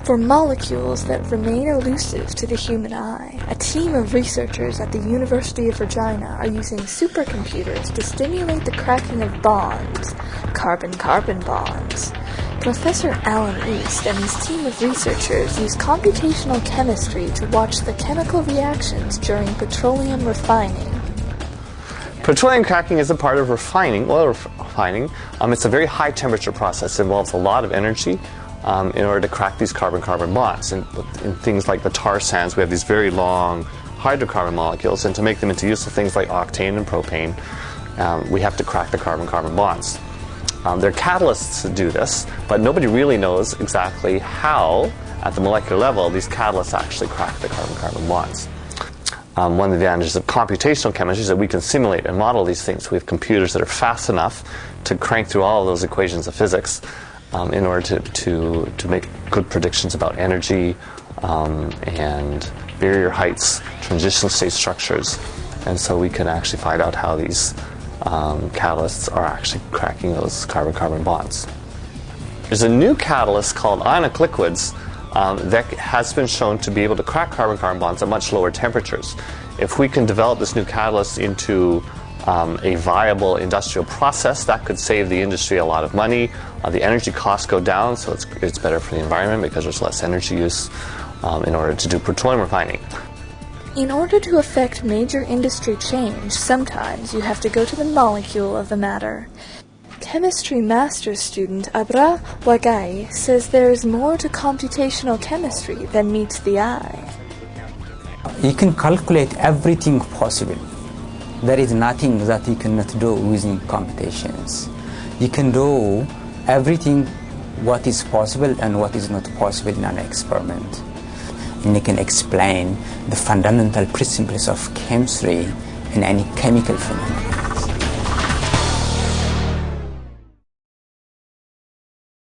For molecules that remain elusive to the human eye, a team of researchers at the University of Regina are using supercomputers to stimulate the cracking of bonds, carbon-carbon bonds. Professor Alan East and his team of researchers use computational chemistry to watch the chemical reactions during petroleum refining. Petroleum cracking is a part of refining, oil refining. It's a very high temperature process. It involves a lot of energy in order to crack these carbon-carbon bonds. And in things like the tar sands, we have these very long hydrocarbon molecules, and to make them into useful things like octane and propane, we have to crack the carbon-carbon bonds. There are catalysts to do this, but nobody really knows exactly how, at the molecular level, these catalysts actually crack the carbon-carbon bonds. One of the advantages of computational chemistry is that we can simulate and model these things. We have computers that are fast enough to crank through all of those equations of physics in order to make good predictions about energy and barrier heights, transition state structures, and so we can actually find out how these catalysts are actually cracking those carbon-carbon bonds. There's a new catalyst called ionic liquids that has been shown to be able to crack carbon-carbon bonds at much lower temperatures. If we can develop this new catalyst into a viable industrial process, that could save the industry a lot of money. The energy costs go down, so it's better for the environment because there's less energy use in order to do petroleum refining. In order to affect major industry change, sometimes you have to go to the molecule of the matter. Chemistry master's student Abra Wagai says there is more to computational chemistry than meets the eye. You can calculate everything possible. There is nothing that you cannot do using computations. You can do everything what is possible and what is not possible in an experiment. And you can explain the fundamental principles of chemistry in any chemical phenomenon.